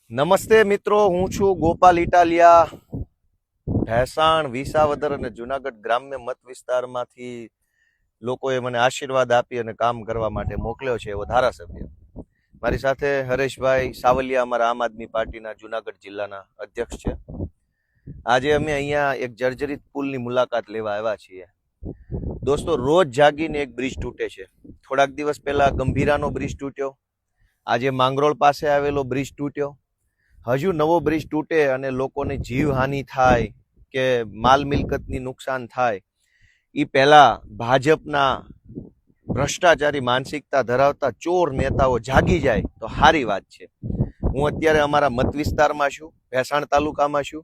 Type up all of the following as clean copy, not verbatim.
નમસ્તે મિત્રો, હું છું ગોપાલ ઇટાલિયા. ભેસાણ, વિસાવદર અને જુનાગઢ ગ્રામ્ય મત વિસ્તારમાંથી લોકોએ મને આશીર્વાદ આપી અને કામ કરવા માટે મોકલ્યો છે એવો ધારાસભ્ય. મારી સાથે હરેશભાઈ સાવલિયા, અમારા આમ આદમી પાર્ટીના જુનાગઢ જિલ્લાના અધ્યક્ષ છે. આજે અમે અહીંયા એક જર્જરિત પુલની મુલાકાત લેવા આવ્યા છીએ. દોસ્તો, રોજ જાગીને એક બ્રિજ તૂટે છે. થોડાક દિવસ પહેલા ગંભીરાનો બ્રિજ તૂટ્યો, આજે માંગરોળ પાસે આવેલો બ્રિજ તૂટ્યો. હજુ નવો બ્રિજ તૂટે અને લોકોને જીવહાનિ થાય કે માલ મિલકતની નુકસાન થાય એ પહેલા ભાજપના ભ્રષ્ટાચારી માનસિકતા ધરાવતા ચોર નેતાઓ જાગી જાય તો સારી વાત છે. હું અત્યારે અમારા મત વિસ્તારમાં છું, ભેસાણ તાલુકામાં છું.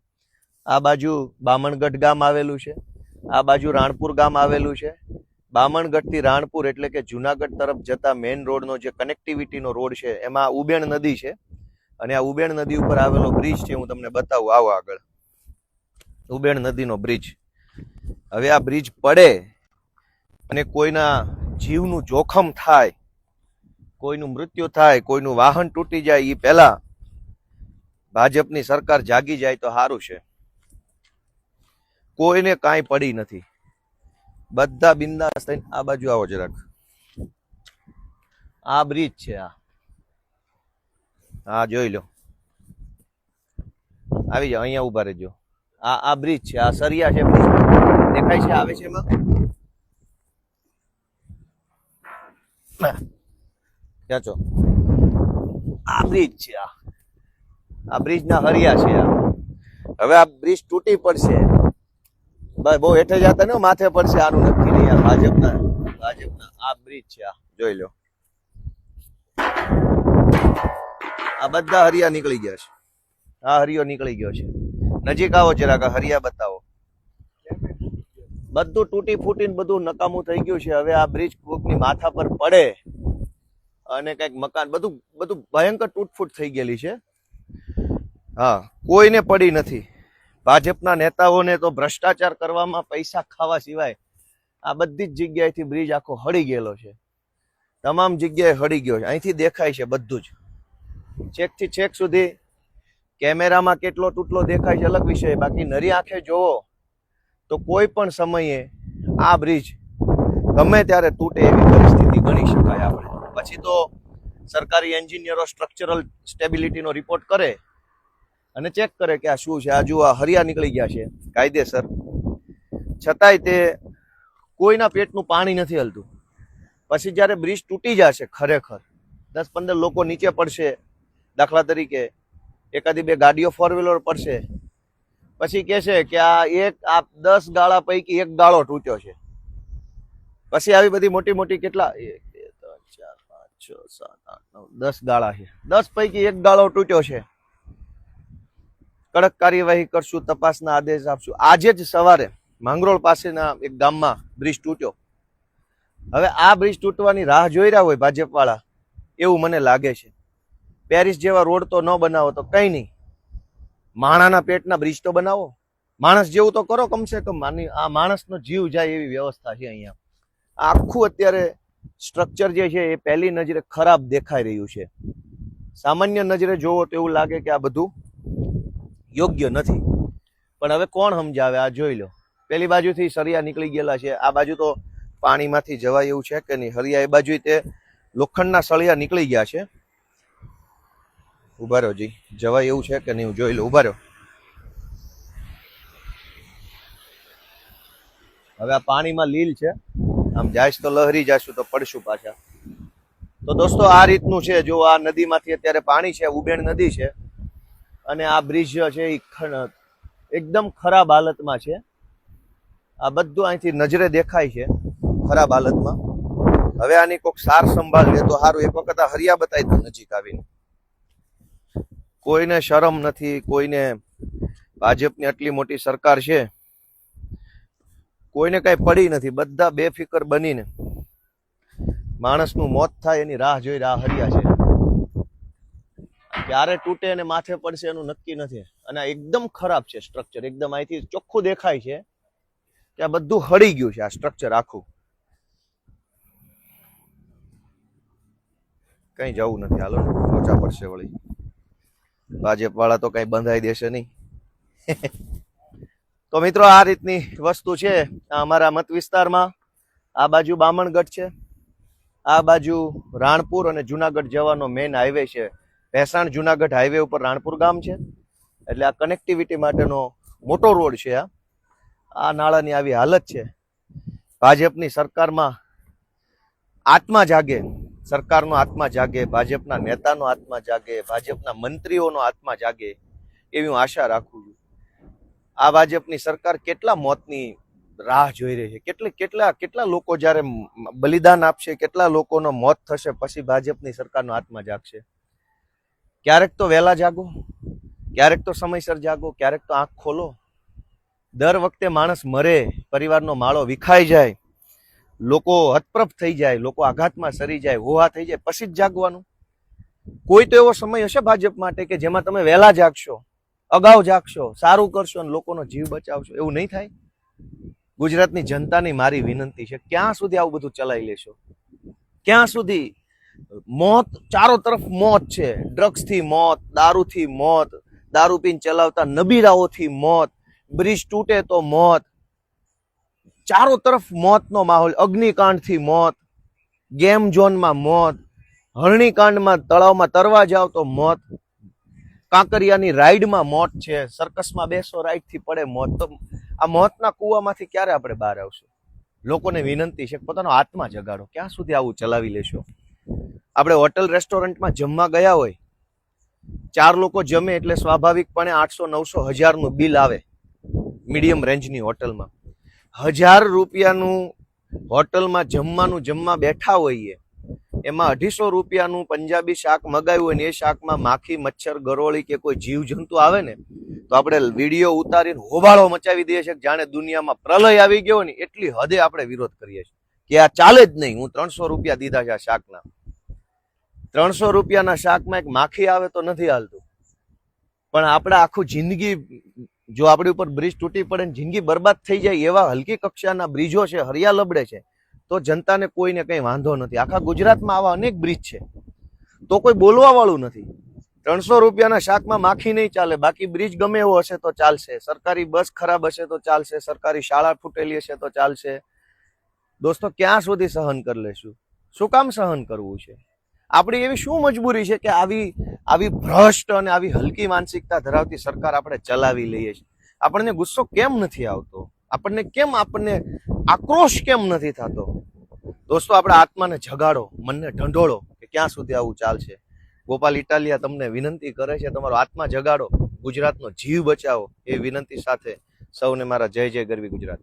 આ બાજુ બામણગઢ ગામ આવેલું છે, આ બાજુ રાણપુર ગામ આવેલું છે. બામણગઢથી રાણપુર એટલે કે જુનાગઢ તરફ જતા મેઇન રોડનો જે કનેક્ટિવિટીનો રોડ છે એમાં ઉબેણ નદી છે અને આ ઉબેણ નદી ઉપર આવેલો બ્રિજ છે. હું તમને બતાવું, આવો આગળ. ઉબેણ નદીનો બ્રિજ. હવે આ બ્રિજ પડે અને કોઈના જીવનું જોખમ થાય, કોઈનું મૃત્યુ થાય, કોઈનું વાહન તૂટી જાય એ પહેલા ભાજપની સરકાર જાગી જાય તો સારું છે. કોઈને કાંઈ પડી નથી, બધા બિંદાસ થઈને આ બાજુ આવો જરાક. આ બ્રિજ છે, આ જોઈ લો. આવી જાઓ, અહીંયા ઉભા રહેજો. આ બ્રિજ છે, આ સરિયા છે, બ્રિજ દેખાય છે, આવે છે એમાં. ક્યાં છો? આ બ્રિજ છે, આ બ્રિજ ના હરિયા છે. હવે આ બ્રિજ તૂટી પડશે, બસ બહુ હેઠે જતા ને માથે પડશે, આનું નક્કી નહીં. ભાજપના આ બ્રિજ છે, આ જોઈ લો. આ બધા હરિયા નીકળી ગયા છે, આ હરિયો નીકળી ગયો છે. નજીક આવો જરાક, હરિયા બતાવો. બધું તૂટી ફૂટીને બધું નકામું થઈ ગયું છે. હવે આ બ્રિજ કોકની માથા પર પડે અને કઈક મકાન, બધું ભયંકર તૂટફૂટ થઈ ગયેલી છે. હા, કોઈને પડી નથી. ભાજપના નેતાઓને તો ભ્રષ્ટાચાર કરવામાં, પૈસા ખાવા સિવાય આ બધી જ જગ્યાએથી બ્રિજ આખો હળી ગયેલો છે. તમામ જગ્યાએ હળી ગયો છે. અહીંથી દેખાય છે બધું જ, છેક થી છેક સુધી. કેમેરામાં કેટલો તૂટલો દેખાય છે અલગ વિષય, બાકી નરી આંખે જોવો તો કોઈ પણ સમયે આ બ્રિજ ગમે ત્યારે તૂટે એવી પરિસ્થિતિ ગણી શકાય આપણે. પછી તો સરકારી એન્જિનિયરો સ્ટ્રક્ચરલ સ્ટેબિલિટીનો રિપોર્ટ કરે અને ચેક કરે કે આ શું છે. આ જુઓ, આ હરિયા નીકળી ગયા છે કાયદેસર, છતાંય તે કોઈના પેટનું પાણી નથી હલતું. પછી જ્યારે બ્રિજ તૂટી જશે, ખરેખર 10-15 લોકો નીચે પડશે, દાખલા તરીકે એકાદી બે ગાડીઓ ફોર વ્હીલર પડશે, પછી કે છે કે આ 10 ગાળા પૈકી એક ગાળો તૂટ્યો છે. પછી આવી બધી મોટી મોટી કેટલા 1 2 3 4 5 6 7 8 9 10 ગાળા છે. 10 પૈકી એક ગાળો તૂટ્યો છે. કડક કાર્યવાહી કરશું, તપાસના આદેશ આપશું. આજે જ સવારે માંગરોળ પાસેના એક ગામમાં બ્રિજ તૂટ્યો. હવે આ બ્રિજ તૂટવાની રાહ જોઈ રહ્યા હોય ભાજપ વાળા એવું મને લાગે છે. પેરિસ જેવા રોડ તો ન બનાવો તો કઈ નહીં, માણાના પેટના બ્રિજ તો બનાવો. માણસ જેવું તો કરો કમસે કમ. આ માણસનો જીવ જાય એવી વ્યવસ્થા છે અહીંયા. આખું અત્યારે સ્ટ્રક્ચર જે છે એ પહેલી નજરે ખરાબ દેખાઈ રહ્યું છે. સામાન્ય નજરે જોવો તો એવું લાગે કે આ બધું યોગ્ય નથી, પણ હવે કોણ સમજાવે? આ જોઈ લો, પેલી બાજુથી સરિયા નીકળી ગયેલા છે, આ બાજુ તો પાણીમાંથી જવાય એવું છે કે નહીં. હરિયા એ બાજુ તે લોખંડના સળિયા નીકળી ગયા છે. ઉભા રહ્યો જી, જવાય એવું છે કે નહીં હું જોઈ લો. ઉભા રહ્યો. હવે આ પાણીમાં લીલ છે, આમ જાય તો લહેરી જશું તો પડશું પાછા. તો દોસ્તો, આ રીતનું છે. જો આ નદીમાંથી અત્યારે પાણી છે, ઉબેણ નદી છે, અને આ બ્રિજ છે એ એકદમ ખરાબ હાલતમાં છે. આ બધું અહીંથી નજરે દેખાય છે ખરાબ હાલતમાં. હવે આની કોઈક સાર સંભાળ લે તો સારું. એક વખત આ હરિયા બતાવી દઉં નજીક આવીને. કોઈને શરમ નથી, કોઈને. ભાજપની આટલી મોટી સરકાર છે, કોઈને કઈ પડી નથી. બધા બેફિકર બનીને માણસનું મોત થાય એની રાહ જોઈ રહ્યા. હરિયા છે, ક્યારે તૂટે અને માથે પડશે એનું નક્કી નથી. અને એકદમ ખરાબ છે સ્ટ્રક્ચર. એકદમ અહીંથી ચોખ્ખું દેખાય છે કે આ બધું હળી ગયું છે, આ સ્ટ્રક્ચર આખું. કઈ જવું નથી, હાલો લોચા પડશે વળી. ભાજપ વાળા તો કઈ બંધાઈ દેશે નહીં. તો મિત્રો આ રીતની વસ્તુ છે. આ અમારા મત વિસ્તારમાં આ બાજુ બામણગઢ છે, આ બાજુ રાણપુર અને જુનાગઢ જવાનો મેઇન હાઈવે છે. ભેસાણ જુનાગઢ હાઈવે ઉપર રાણપુર ગામ છે, એટલે આ કનેક્ટિવિટી માટેનો મોટો રોડ છે. આ નાળાની આવી હાલત છે. ભાજપની સરકારમાં આત્મા જાગે, સરકારનો આત્મા જાગે, ભાજપના નેતાનો આત્મા જાગે, ભાજપના મંત્રીઓનો આત્મા જાગે એવી હું આશા રાખું છું. આ ભાજપની સરકાર કેટલા મોતની રાહ જોઈ રહી છે, કેટલા લોકો જ્યારે બલિદાન આપશે, કેટલા લોકોનો મોત થશે, પછી ભાજપની સરકારનો આત્મા જાગશે. ક્યારેક તો વહેલા જાગો, ક્યારેક તો સમયસર જાગો, ક્યારેક તો આંખ ખોલો. દર વખતે માણસ મરે, પરિવારનો માળો વિખાઈ જાય, લોકો હતપ્રભ થઈ જાય, લોકો આઘાતમાં સરી જાય, હોહા થઈ જાય, પછી જ જાગવાનું. કોઈ તો એવો સમય હશે ભાજપ માટે કે જેમાં તમે વહેલા જાગશો, અગાઉ જાગશો, સારું કરશો અને લોકોનો જીવ બચાવશો. એવું નહીં થાય. ગુજરાતની જનતાની મારી વિનંતી છે, ક્યાં સુધી આવું બધું ચલાવી લેશો? ક્યાં સુધી? મોત ચારો તરફ મોત છે. ડ્રગ્સથી મોત, દારૂથી મોત, દારૂ પીને ચલાવતા નબીરાઓથી મોત, બ્રિજ તૂટે તો મોત, ચારો તરફ મોતનો માહોલ. અગ્નિકાંડથી મોત, ગેમ ઝોનમાં મોત, હરણીકાંડમાં તળાવમાં તરવા જાવ તો મોત, કાંકરિયાની રાઈડમાં મોત છે, સર્કસમાં બેસો રાઈડથી પડે મોત. તો આ મોતના કૂવામાંથી ક્યારે આપણે બહાર આવશું? લોકોને વિનંતી છે, પોતાનો આત્મા જગાડો. ક્યાં સુધી આવું ચલાવી લેશો? આપણે હોટલ રેસ્ટોરન્ટમાં જમવા ગયા હોય, 4 લોકો જમે એટલે સ્વાભાવિકપણે 800-900 હજારનું બિલ આવે. મીડિયમ રેન્જની હોટલમાં 1000 રૂપિયાનું હોટલમાં જમવા બેઠા હોઈએ, એમાં 250 રૂપિયાનું પંજાબી શાક મગાવ્યું હોય ને એ શાકમાં માખી, મચ્છર, ગરોળી કે કોઈ જીવજંતુ આવે ને તો આપણે વિડીયો ઉતારીને હોબાળો મચાવી દઈએ છીએ, જાણે દુનિયામાં પ્રલય આવી ગયો ને એટલી હદે આપણે વિરોધ કરીએ છીએ કે આ ચાલે જ નહીં. હું 300 રૂપિયા દીધા છે આ શાકના. 300 રૂપિયાના શાકમાં એક માખી આવે તો નથી હાલતું, પણ આપણે આખું જિંદગી, જો આપણી ઉપર બ્રિજ તૂટી પડે ને જિંદગી બરબાદ થઈ જાય એવા હલકી કક્ષાના બ્રિજો છે, હરિયા લબડે છે, તો જનતાને કોઈને કંઈ વાંધો નથી. આખા ગુજરાતમાં આવા અનેક બ્રિજ છે, તો કોઈ બોલવા વાળું નથી. 300 રૂપિયાના શાકમાં માખી નહીં ચાલે, બાકી બ્રિજ ગમે એવો હશે તો ચાલશે, સરકારી બસ ખરાબ હશે તો ચાલશે, સરકારી શાળા ફૂટેલી હશે તો ચાલશે. દોસ્તો, ક્યાં સુધી સહન કરી લેશું? શું કામ સહન કરવું છે? આપણી એવી શું મજબૂરી છે કે આવી ભ્રષ્ટ અને આવી હલકી માનસિકતા ધરાવતી સરકાર આપણે ચલાવી લઈએ છીએ? આપણને ગુસ્સો કેમ નથી આવતો? આપણને આક્રોશ કેમ નથી થતો? દોસ્તો, આપણા આત્માને જગાડો, મનને ઢંઢોળો કે ક્યાં સુધી આવું ચાલશે. ગોપાલ ઇટાલિયા તમને વિનંતી કરે છે, તમારો આત્મા જગાડો, ગુજરાતનો જીવ બચાવો. એ વિનંતી સાથે સૌને મારા જય જય ગરવી ગુજરાત.